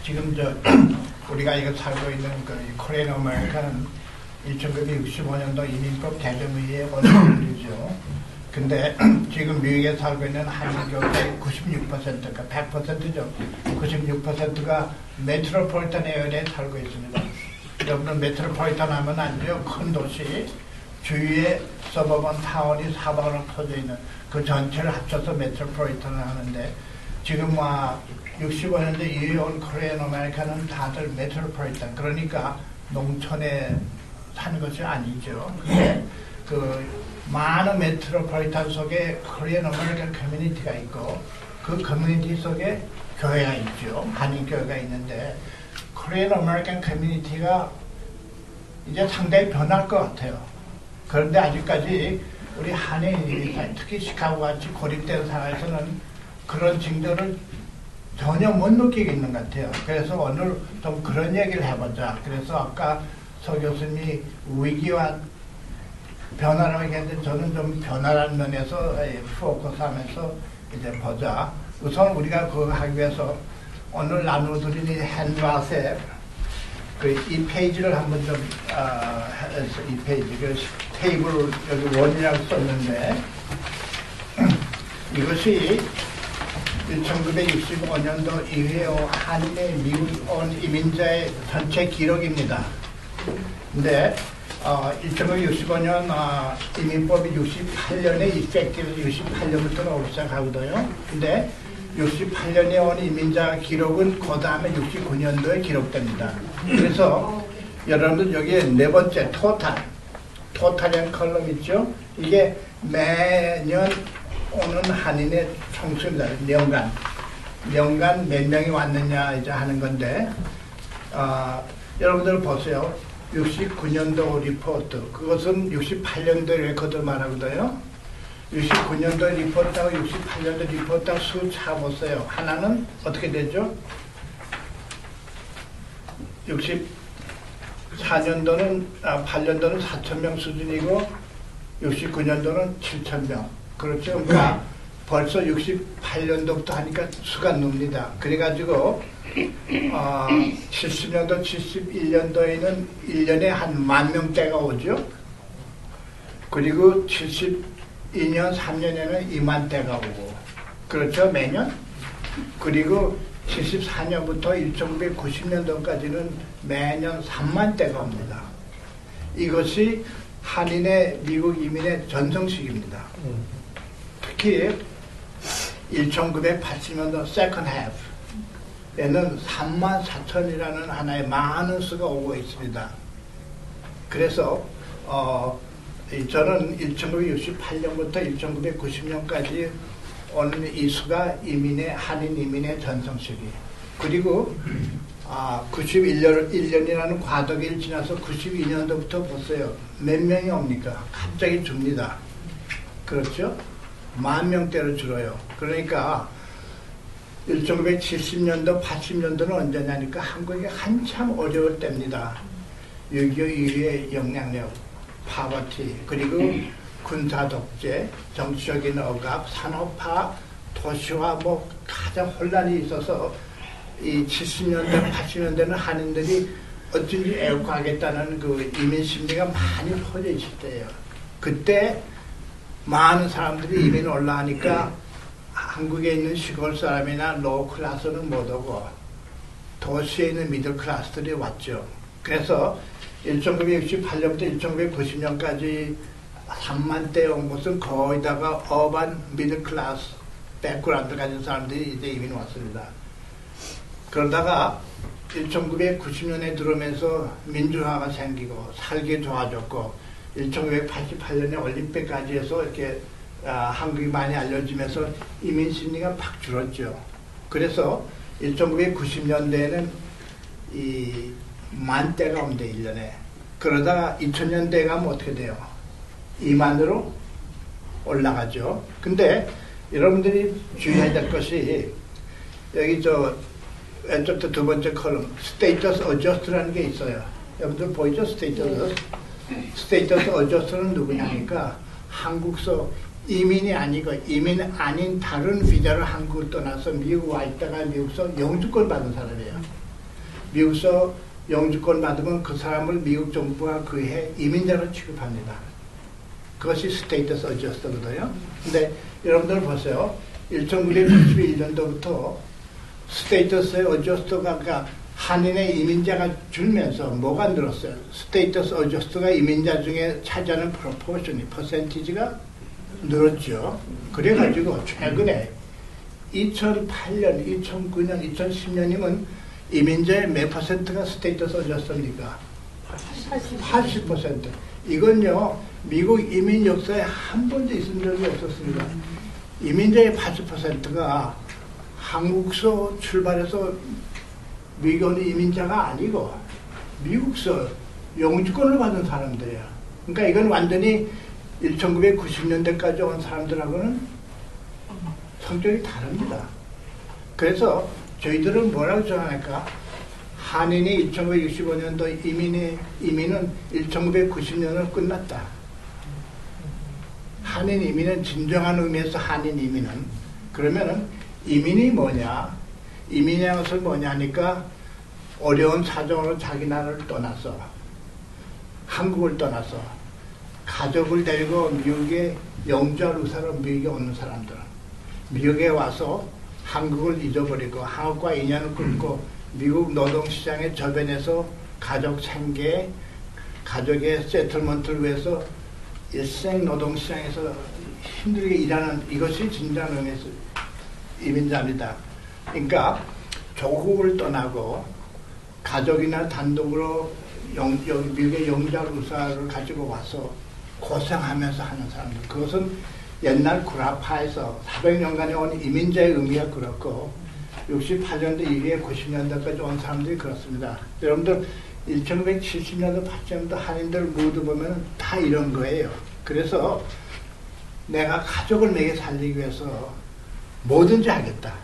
지금 우리가 이거 살고 있는 그 코리안 아메리카는 1965년도 이민법 개정의회 원칙이죠. 근데 지금 미국에 살고 있는 한인교회의 96%가 100%죠. 96%가 메트로폴리탄 에어리아에 살고 있습니다. 여러분은 메트로폴리탄 하면 알죠? 큰 도시 주위에 서버번 타운이 사방으로 퍼져 있는 그 전체를 합쳐서 메트로폴리탄을 하는데 지금 65년대 이후에 온 코리안 아메리카는 다들 메트로폴리탄 그러니까 농촌에 사는 것이 아니죠. 근데 그 많은 메트로폴리탄 속에 코리안 아메리칸 커뮤니티가 있고 그 커뮤니티 속에 교회가 있죠. 한인교회가 있는데 코리안 아메리칸 커뮤니티가 이제 상당히 변할 것 같아요. 그런데 아직까지 우리 한인이 특히 시카고 같이 고립된 사회에서는 그런 징조를 전혀 못 느끼고 있는 것 같아요. 그래서 오늘 좀 그런 얘기를 해보자. 그래서 아까 서 교수님이 위기와 변화라고 얘기했는데 저는 좀 변화라는 면에서 포커스하면서 이제 보자. 우선 우리가 그거 하기 위해서 오늘 나눠드린 이 핸드아웃에 이 페이지를 한번 좀 이 페이지 그 테이블 여기 원이라고 썼는데 이것이 1965년도 이후에 한인의 미국 온 이민자의 전체 기록입니다. 근데 1965년 이민법이 68년에 이펙티브 68년부터 나오기 시작하거든요. 근데 68년에 온 이민자 기록은 그 다음에 69년도에 기록됩니다. 그래서 여러분들 여기에 네 번째 토탈이라는 컬럼 있죠? 이게 매년 오는 한인의 총수입니다. 년간 몇 명이 왔느냐 이제 하는 건데 여러분들 보세요. 69년도 리포트 그것은 68년도 레코드를 말하거든요. 69년도 리포트하고 68년도 리포트하고 수 차보세요. 하나는 어떻게 되죠? 64년도는 8년도는 4,000명 수준이고 69년도는 7,000명. 그렇죠. 그러니까 벌써 68년도부터 하니까 수가 늡니다. 그래가지고 70년도, 71년도에는 1년에 한 10,000명대가 오죠. 그리고 72년, 3년에는 20,000대가 오고 그렇죠. 매년. 그리고 74년부터 1990년도까지는 매년 30,000대가 옵니다. 이것이 한인의 미국 이민의 전성시기입니다. 특히 1980년도 세컨드 해프에는 34,000이라는 하나의 많은 수가 오고 있습니다. 그래서 저는 1968년부터 1990년까지 오는 이 수가 한인 이민의 전성시기. 그리고 91년이라는 과도기를 지나서 92년도부터 보세요. 몇 명이 옵니까? 갑자기 줍니다. 그렇죠? 10,000명대로 줄어요. 그러니까 1970년도, 80년도는 언제냐니까 한국이 한참 어려울 때입니다. 6.25 이후의 영향력, 파버티, 그리고 군사독재, 정치적인 억압, 산업화, 도시화 가장 혼란이 있어서 이 70년대, 80년대는 한인들이 어쩐지 애국하겠다는 그 이민 심리가 많이 퍼져 있을 때예요. 그때 많은 사람들이 이민 올라가니까 한국에 있는 시골 사람이나 로우 클래스는 못 오고 도시에 있는 미들 클래스들이 왔죠. 그래서 1968년부터 1990년까지 30,000대 온 것은 거의 다가 어반 미들 클래스 백그라운드 가진 사람들이 이제 이민 왔습니다. 그러다가 1990년에 들어오면서 민주화가 생기고 살기 좋아졌고 1988년에 올림픽까지 해서 이렇게 한국이 많이 알려지면서 이민 심리가 팍 줄었죠. 그래서 1990년대에는 이 10,000대가 옵니다. 1년에. 그러다가 2000년대 가면 어떻게 돼요? 20,000으로 올라가죠. 근데 여러분들이 주의해야 될 것이 여기 왼쪽부터 두 번째 컬럼 스테이터스 어저스트라는 게 있어요. 여러분들 보이죠? 스테이터스 어저스트는 누구냐니까 한국서 이민이 아니고 이민 아닌 다른 비자로 한국을 떠나서 미국 와 있다가 미국서 영주권 받은 사람이에요. 미국서 영주권 받으면 그 사람을 미국 정부가 그해 이민자로 취급합니다. 그것이 스테이터스 어저스트거든요. 근데 여러분들 보세요. 1991년도부터 스테이터스 어저스트가 한인의 이민자가 줄면서 뭐가 늘었어요? 스테이터스 어저스트가 이민자 중에 차지하는 프로포션이 퍼센티지가 늘었죠. 그래가지고 최근에 2008년, 2009년, 2010년이면 이민자의 몇 퍼센트가 스테이터스 어저스트입니까? 80%. 이건요, 미국 이민 역사에 한 번도 있은 적이 없었습니다. 이민자의 80%가 한국서 출발해서 미국 온 이민자가 아니고 미국서 영주권을 받은 사람들이에요. 그러니까 이건 완전히 1990년대까지 온 사람들하고는 성격이 다릅니다. 그래서 저희들은 뭐라고 주장할까? 한인이 1965년도 이민은 1990년으로 끝났다. 한인 이민은 진정한 의미에서 한인 이민은 그러면은 이민이 뭐냐? 이민이라는 것은 뭐냐 하니까 어려운 사정으로 자기 나라를 떠나서 한국을 떠나서 가족을 데리고 미국에 영주할 의사로 미국에 오는 사람들 미국에 와서 한국을 잊어버리고 한국과 인연을 끊고 미국 노동시장에 저변해서 가족 생계 가족의 세틀먼트를 위해서 일생 노동시장에서 힘들게 일하는 이것이 진정한 의미에서 이민자입니다. 그러니까 조국을 떠나고 가족이나 단독으로 여기 미국의 영주할 의사를 가지고 와서 고생하면서 하는 사람들. 그것은 옛날 구라파에서 400년간에 온 이민자의 의미가 그렇고 68년도 이후에 90년대까지 온 사람들이 그렇습니다. 여러분들 1970년도 80년도 한인들 모두 보면 다 이런 거예요. 그래서 내가 가족을 내게 살리기 위해서 뭐든지 하겠다.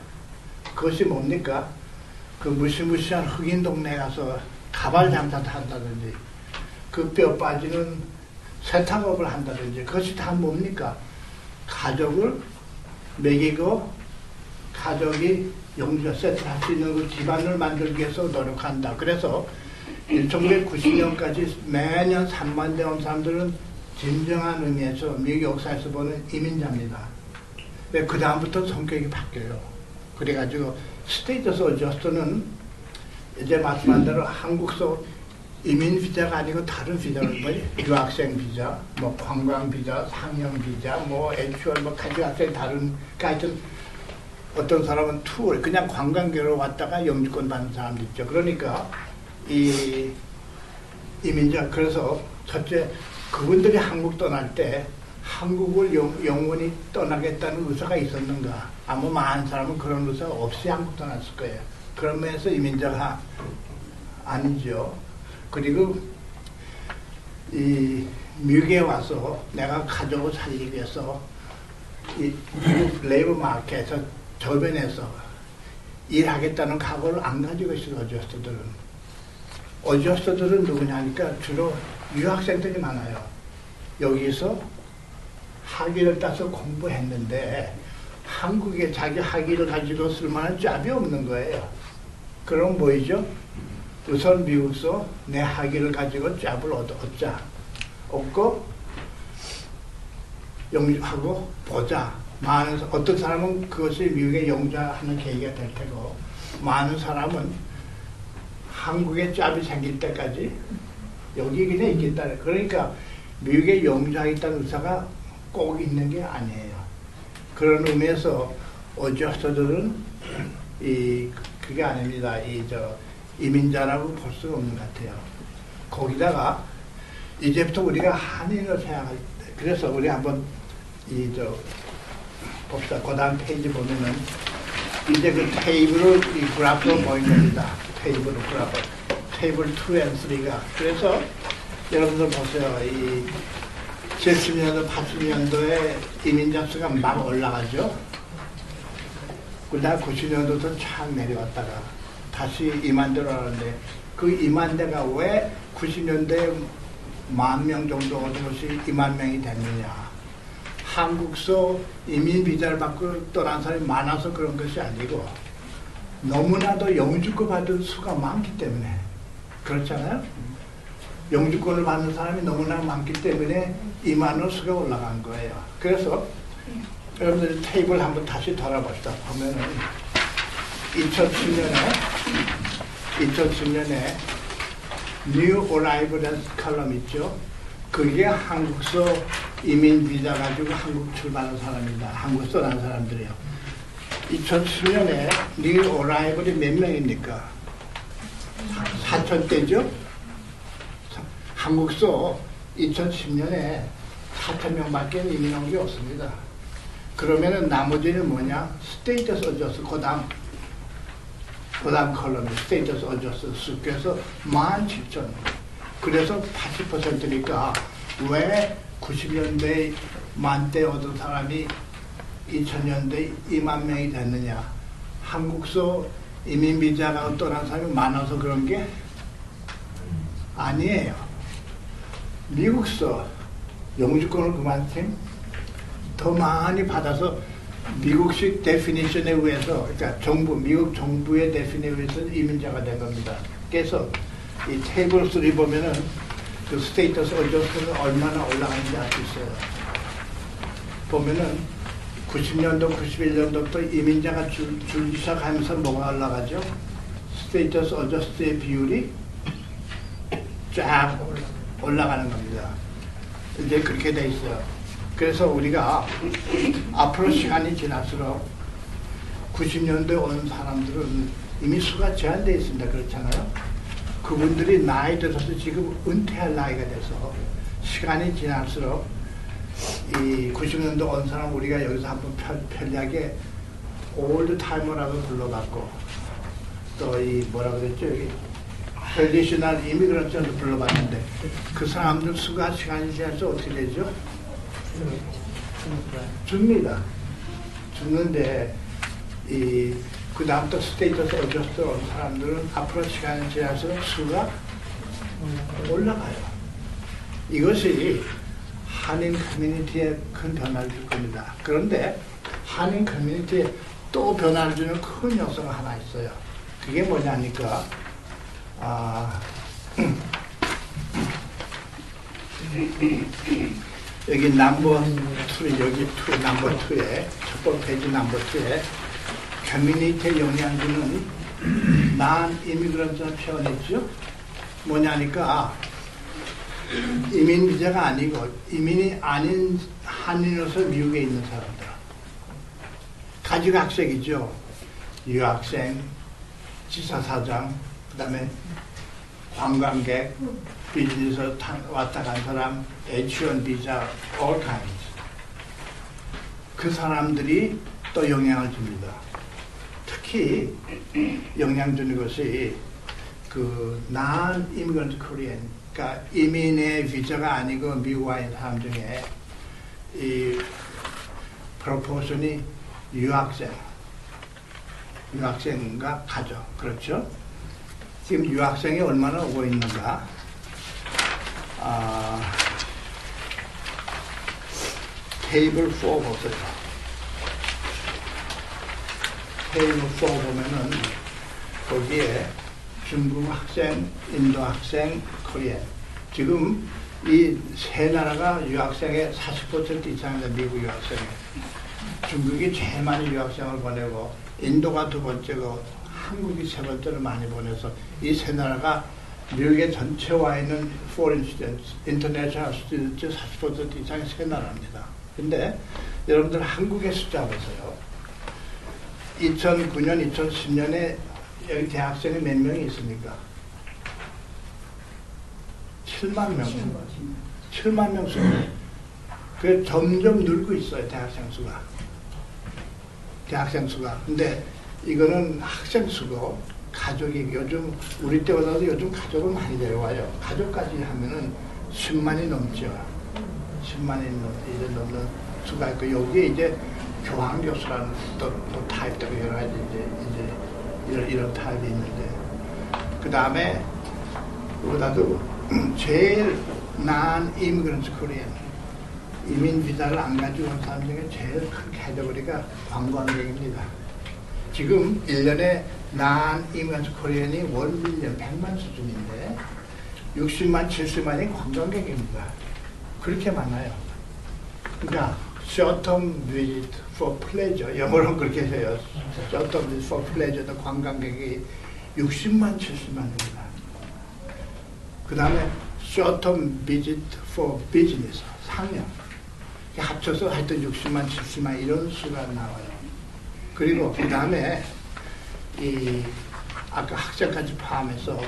그것이 뭡니까? 그 무시무시한 흑인 동네에 가서 가발 장사를 한다든지 그 뼈 빠지는 세탁업을 한다든지 그것이 다 뭡니까? 가족을 먹이고 가족이 영주가 세트할 수 있는 그 기반을 만들기 위해서 노력한다. 그래서 1990년까지 매년 3만 대 온 사람들은 진정한 의미에서 미국 역사에서 보는 이민자입니다. 그 다음부터 성격이 바뀌어요. 그래가지고 스테이터스 어저스트는 이제 말씀한 대로 한국서 이민 비자가 아니고 다른 비자를 뭐 유학생 비자, 뭐 관광 비자, 상영 비자, 뭐 애추얼 뭐 가족학생 다른 하여튼 어떤 사람은 투어 그냥 관광객으로 왔다가 영주권 받는 사람도 있죠. 그러니까 이 이민자 그래서 첫째 그분들이 한국 떠날 때 한국을 영원히 떠나겠다는 의사가 있었는가? 아마 많은 사람은 그런 의사 없이 한국 떠났을 거예요. 그런 면에서 이민자가 아니죠. 그리고 이 미국에 와서 내가 가족을 살리기 위해서 이 미국 레이버 마켓에서 저변에서 일하겠다는 각오를 안 가지고 있어요. 어저스트들은. 어저스트들은 누구냐 하니까 주로 유학생들이 많아요. 여기서 학위를 따서 공부했는데 한국에 자기 학위를 가지고 쓸만한 잡이 없는 거예요. 그럼 뭐이죠? 우선 미국서 내 학위를 가지고 잡을 얻자. 얻고 영주하고 보자. 많은 어떤 사람은 그것이 미국에 영주하는 계기가 될 테고 많은 사람은 한국에 짭이 생길 때까지 여기 그냥 있겠다. 그러니까 미국에 영주하겠다는 의사가 꼭 있는 게 아니에요. 그런 의미에서 어저스트들은 그게 아닙니다. 이민자라고 볼 수가 없는 것 같아요. 거기다가 이제부터 우리가 한인을 생각할 때 그래서 우리 한번 봅시다. 그 다음 페이지 보면은 이제 그 테이블을 이 그래프로 보인 겁니다. 테이블 그래프. 테이블 2 and 3가. 그래서 여러분들 보세요. 이 70년도, 80년도에 이민자 수가 막 올라가죠. 그다음 90년도부터 쫙 내려왔다가 다시 2만 대로 하는데 그 2만 대가 왜 90년대에 10,000명 정도 오는 것이 2만 명이 됐느냐. 한국서 이민 비자를 받고 떠난 사람이 많아서 그런 것이 아니고 너무나도 영주권 받을 수가 많기 때문에 그렇잖아요. 영주권을 받는 사람이 너무나 많기 때문에 2만원 수가 올라간 거예요. 그래서 여러분들 테이블 한번 다시 돌아봅시다. 보면은 2010년에 New Arrival이라는 칼럼 있죠. 그게 한국서 이민 비자 가지고 한국 출발한 사람입니다. 한국 떠난 사람들이요. 2010년에 New Arrival이 몇 명입니까? 4,000대죠? 한국서 2010년에 4,000명밖에 이민 온 게 없습니다. 그러면은 나머지는 뭐냐? 스테이터스 어저스, 그 다음 컬럼이 스테이터스 어저스 숫자에서 17,000. 그래서 80%니까 왜 90년대 만대 얻은 사람이 2000년대 2만 명이 됐느냐? 한국서 이민 비자가 떠난 사람이 많아서 그런 게 아니에요. 미국서 영주권을 그만큼 더 많이 받아서 미국식 데피니션에 의해서, 그러니까 미국 정부의 데피니션에 의해서 이민자가 된 겁니다. 그래서 이 테이블 3 보면은 그 스테이터스 어저스는 얼마나 올라가는지 알 수 있어요. 보면은 90년도, 91년도부터 이민자가 줄기 시작하면서 뭐가 올라가죠? 스테이터스 어저스의 비율이 쫙 올라가는 겁니다. 이제 그렇게 돼 있어요. 그래서 우리가 앞으로 시간이 지날수록 90년도에 온 사람들은 이미 수가 제한되어 있습니다. 그렇잖아요. 그분들이 나이 들어서 지금 은퇴할 나이가 돼서 시간이 지날수록 이 90년도 온 사람 우리가 여기서 한번 편리하게 올드 타이머라고 불러봤고, 또 이 뭐라 그랬죠? 여기 트래디셔널 이미그런트로 불러봤는데 그 사람들 수가 시간이 지나서 어떻게 되죠? 죽습니다. 죽는데 그 다음부터 스테이터스 어저스트 온 사람들은 앞으로 시간이 지날수록 수가 올라가요. 이것이 한인 커뮤니티에 큰 변화를 줄 겁니다. 그런데 한인 커뮤니티에 또 변화를 주는 큰 요소가 하나 있어요. 그게 뭐냐니까 여기 넘버 2, 여기 넘버 2에 첫 번째 페이지 넘버 2에 커뮤니티에 영향 주는 난 이미그런트라는 표현이죠. 뭐냐니까 이민 비자가 아니고 이민이 아닌 한인으로서 미국에 있는 사람들, 가족학생이죠. 유학생, 지사사장, 그 다음에 관광객, 비즈니스 왔다 간 사람, H1 비자, all kinds. 그 사람들이 또 영향을 줍니다. 특히 영향 주는 것이 그 non-immigrant Korean, 그러니까 이민의 비자가 아니고 미국 와 있는 사람 중에 이 프로포션이 유학생과 가족, 그렇죠? 지금 유학생이 얼마나 오고 있는가? 테이블 4 보세요. 테이블 4 보면은 거기에 중국 학생, 인도 학생, 코리안. 지금 이 세 나라가 유학생의 40% 이상입니다. 미국 유학생이. 중국이 제일 많이 유학생을 보내고 인도가 두 번째고 한국이 세 번째로 많이 보내서 이 세 나라가 미국의 전체 와 있는 foreign students, international students 40% 이상의 세 나라입니다. 근데 여러분들 한국의 숫자 보세요. 2009년, 2010년에 여기 대학생이 몇 명이 있습니까? 7만 명. 7만 명 수. 그 점점 늘고 있어요, 대학생 수가. 근데 이거는 학생 수고 가족이 요즘 우리 때보다도 요즘 가족을 많이 데려와요. 가족까지 하면은 10만이 넘죠. 10만이 넘는 수가 있고 여기에 이제 교환 교수라는 또 타입들이 여러 가지 이제 이런 타입이 있는데 그 다음에 그보다도 제일 난 이미그런트 코리안 이민 비자를 안 가지고 온 사람 중에 제일 큰 캐터고리가 관광객입니다. 지금 1년에 난 이면서 코리안이 1밀리언 100만 수준인데 60만 70만이 관광객입니다. 그렇게 많아요. 그러니까 short-term visit for pleasure 영어로는 그렇게 해요. short-term visit for pleasure도 관광객이 60만 70만입니다. 그 다음에 short-term visit for business 상영 합쳐서 하여튼 60만 70만 이런 수가 나와요. 그리고 그 다음에 이 아까 학생까지 포함해서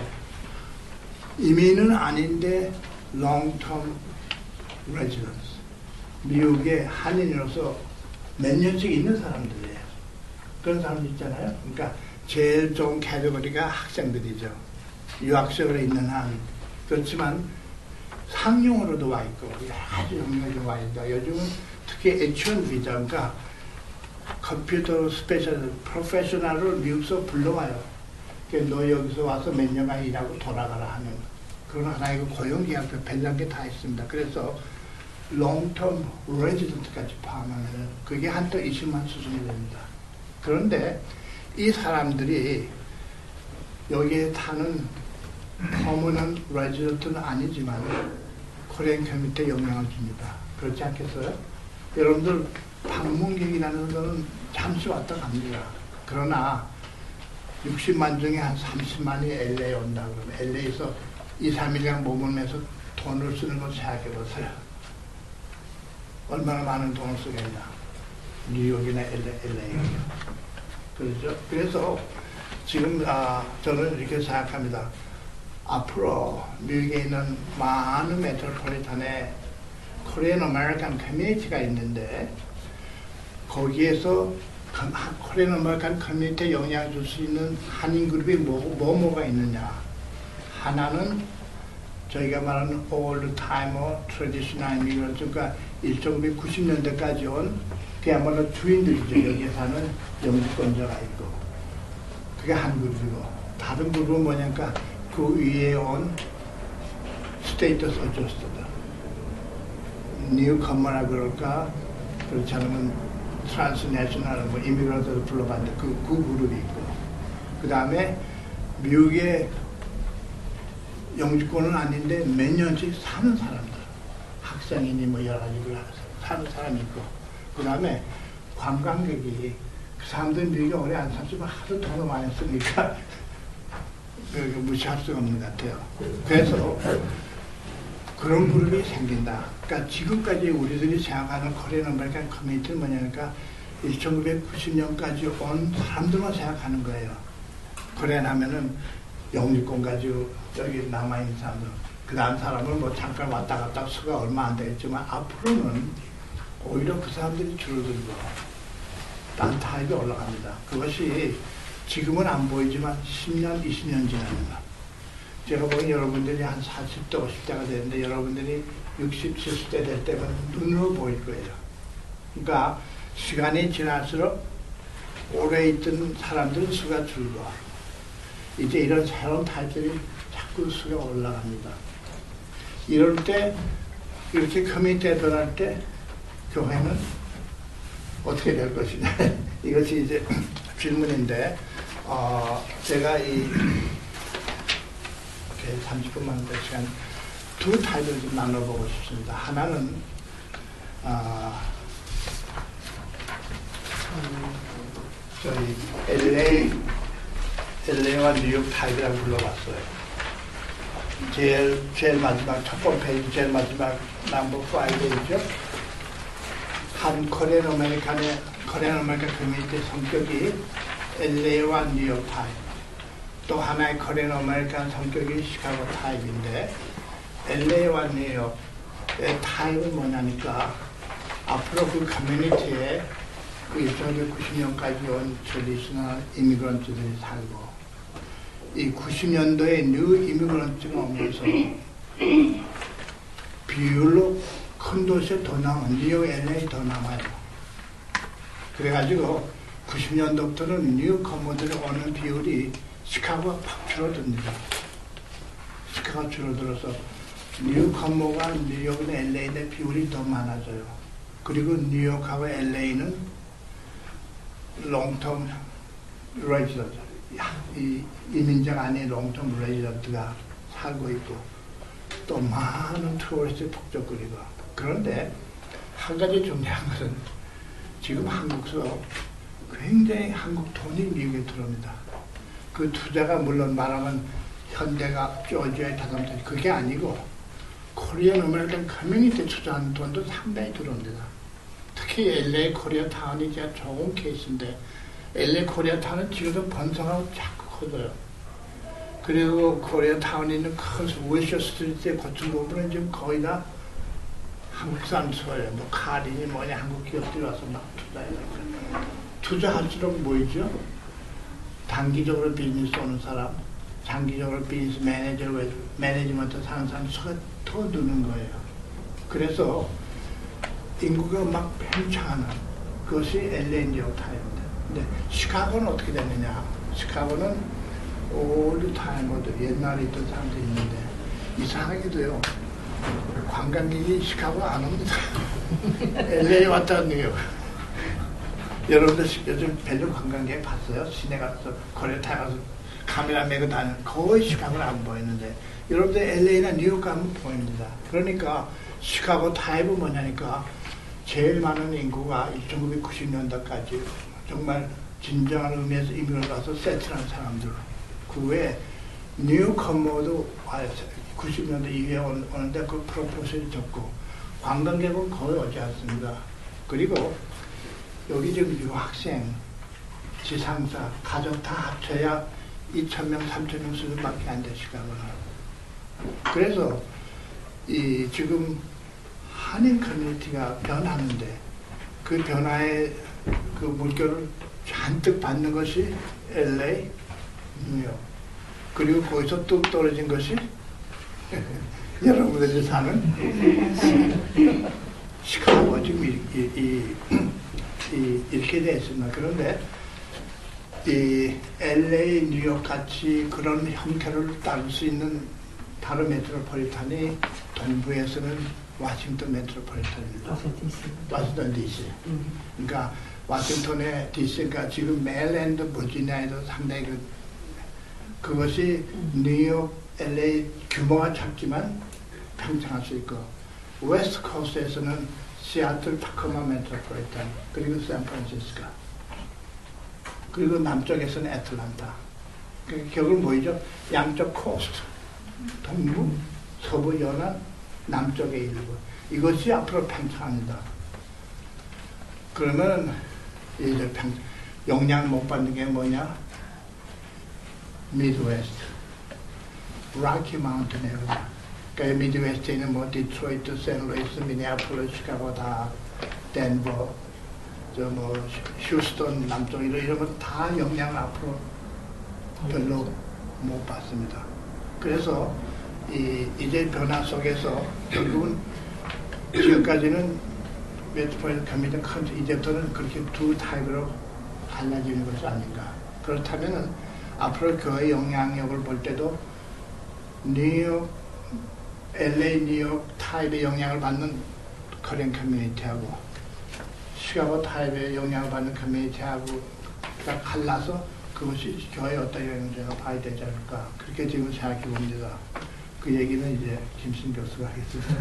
이민은 아닌데 long-term residence 미국의 한인으로서 몇 년씩 있는 사람들이에요. 그런 사람들 있잖아요. 그러니까 제일 좋은 캐테고리가 학생들이죠. 유학생으로 있는 한. 그렇지만 상용으로도 와 있고 아주 영역이 와 있다. 요즘은 특히 H1 비자, 그러니까 컴퓨터 스페셜 프로페셔널을 미국에서 불러와요. 너 여기서 와서 몇 년간 일하고 돌아가라 하는 그런 하나의 고용계약도 별난 게 다 있습니다. 그래서 long-term resident까지 포함하면 그게 한또 20만 수준이 됩니다. 그런데 이 사람들이 여기에 타는 permanent resident는 아니지만 코리안 커뮤니티에 영향을 줍니다. 그렇지 않겠어요? 여러분들 방문객이라는 것은 잠시 왔다 갑니다. 그러나 60만 중에 한 30만이 LA에 온다 그러면 LA에서 2, 3일간 머물면서 돈을 쓰는 걸 생각해 보세요. 얼마나 많은 돈을 쓰겠냐. 뉴욕이나 LA. 그렇죠? 그래서 지금 저는 이렇게 생각합니다. 앞으로 미국에 있는 많은 메트로폴리탄에 코리안 아메리칸 커뮤니티가 있는데 거기에서 코리안 아메리칸 커뮤니티에 영향을 줄 수 있는 한인 그룹이 뭐가 있느냐. 하나는 저희가 말하는 old timer traditional immigrants, 그러니까 1990년대까지 온 그야말로 주인들이죠. 여기에 사는 영주권자가 있고 그게 한 그룹이고 다른 그룹은 뭐냐니까 그 위에 온 스테이터스 어저스터들 뉴커머라 그럴까 그렇지 않으면 트랜스내셔널 뭐 이미그런트를 불러봤는데 그 그룹이 있고 그 다음에 미국의 영주권은 아닌데 몇 년씩 사는 사람들 학생이니 뭐 여러 가지 사는 사람이 있고 그 다음에 관광객이 그 사람들은 미국에 오래 안 살지만 하도 돈을 많이 쓰니까 무시할 수가 없는 것 같아요. 그래서 그런 그룹이 생긴다. 그러니까 지금까지 우리들이 생각하는 코리안 아메리칸 커뮤니티는 뭐냐니까 1990년까지 온 사람들만 생각하는 거예요. 코리안 하면은 영주권 가지고 여기 남아있는 사람들 그 다음 사람은 뭐 잠깐 왔다 갔다 수가 얼마 안 되겠지만 앞으로는 오히려 그 사람들이 줄어들고 딴 타입이 올라갑니다. 그것이 지금은 안 보이지만 10년, 20년 지나면 제가 보기엔 여러분들이 한 40대, 50대가 되는데 여러분들이 60, 70대 될 때면 눈으로 보일 거예요. 그러니까 시간이 지날수록 오래 있던 사람들은 수가 줄고 이제 이런 새로운 타입들이 자꾸 수가 올라갑니다. 이럴 때 이렇게 커뮤니티에 들어갈 때 교회는 어떻게 될 것이냐 이것이 이제 질문인데 제가 이 30분만 될 시간 두 타입을 좀 나눠보고 싶습니다. 하나는 저희 LA와 뉴욕 타입이라고 불러봤어요. 제일 마지막 첫 번째 페이지 제일 마지막 넘버 5에 한 코리안 아메리칸 커뮤니티 성격이 LA와 뉴욕 타입 또 하나의 코리안 아메리칸 성격이 시카고 타입인데 LA와 뉴욕의 타입은 뭐냐니까 앞으로 그 커뮤니티에 그 1990년까지 온 트래디셔널 이미그런트들이 살고 이 90년도에 뉴 이미그런트가 오면서 비율로 큰 도시에 더 남아 뉴욕, LA 더 남아요. 그래가지고 90년도부터는 뉴욕 커머들이 오는 비율이 시카고가 팍 줄어듭니다. 시카고가 줄어들어서 뉴욕 커머가 뉴욕이나 LA의 비율이 더 많아져요. 그리고 뉴욕하고 LA는 롱텀 레지던트 이 이민자가 아닌 롱텀 레지던트가 살고 있고 또 많은 투어리스트 북적거리고. 그런데 한 가지 중요한 것은 지금 한국서 굉장히 한국 돈이 미국에 들어옵니다. 그 투자가 물론 말하면 현대가 조지아에 다감다 그게 아니고 코리안 아메리칸 커뮤니티 투자하는 돈도 상당히 들어옵니다. 특히 LA 코리아 타운이 제가 좋은 케이스인데 LA 코리아 타운은 지금도 번성하고 자꾸 커져요. 그리고 코리아 타운에 있는 큰 웨셔 스트리트의 고층 부분은 지금 거의 다 한국산 소예요. 뭐 카린이 뭐냐 한국 기업들이 와서 막 투자해요. 투자할수록 뭐이죠? 단기적으로 비즈니스 오는 사람, 장기적으로 비즈니스 매니지먼트 사는 사람 수가 더 느는 거예요. 그래서 인구가 막 팽창하는 그것이 LA 뉴욕 타임입니다. 근데 시카고는 어떻게 되느냐? 시카고는 올드 타이머들 옛날에 있던 사람들이 있는데 이상하게도요 관광객이 시카고 안 옵니다. LA 왔다 뉴욕. 여러분들 요즘 벨류 관광객 봤어요? 시내 가서 코리아타임 가서 카메라 메고 다니는 거의 시카고는 안 보이는데 여러분들 LA나 뉴욕 가면 보입니다. 그러니까 시카고 타입은 뭐냐니까 제일 많은 인구가 1990년대까지 정말 진정한 의미에서 이민을 가서 세트한 사람들. 그 외에 뉴욕 컴모도 90년대 이후에 오는데 그 프로포션이 적고 관광객은 거의 오지 않습니다. 그리고 여기 지금 유학생, 지상사, 가족 다 합쳐야 2,000명, 3,000명 수준밖에 안 돼, 시카고는. 그래서 지금 한인 커뮤니티가 변하는데 그 변화의 그 물결을 잔뜩 받는 것이 LA, 뉴욕. 그리고 거기서 뚝 떨어진 것이 여러분들이 사는 시카고 지금 이렇게 되어 있습니다. 그런데 이 LA, 뉴욕 같이 그런 형태를 따를 수 있는 다른 메트로폴리탄이 동부에서는 워싱턴 메트로폴리탄입니다. 워싱턴 DC. 그러니까 워싱턴의 DC가 지금 메릴랜드, 버지니아에도 상당히 그것이 뉴욕, LA 규모가 작지만 팽창할 수 있고 웨스트 코스트에서는 시애틀, 타코마 메트로폴리탄 그리고 샌프란시스코 그리고 남쪽에서는 애틀란타. 결국은 뭐죠? 양쪽 코스트 동부, 서부 연안, 남쪽의 일부 이것이 앞으로 팽창합니다. 그러면 이제 영향 못 받는 게 뭐냐? 미드웨스트, 라키 마운틴 에리아. 그러니까 미드웨스트에 있는 뭐 디트로이트, 샌루이스, 미네아폴리스, 시카고 다 덴버, 저 뭐 휴스턴 남쪽 이런 건 다 영향을 앞으로 별로 못 받습니다. 그래서 이제 변화 속에서 결국은 지금까지는 메트로폴리탄 커뮤니티 큰 이제부터는 그렇게 두 타입으로 갈라지는 것이 아닌가. 그렇다면은 앞으로 그의 영향력을 볼 때도 뉴욕, LA, 뉴욕 타입의 영향을 받는 코리안 커뮤니티하고 시카고 타입의 영향을 받는 커뮤니티하고 갈라서 그것이 교회의 어떤 영향을 봐야 되지 않을까. 그렇게 지금 생각해 봅니다. 그 얘기는 이제 김신 교수가 하겠습니다.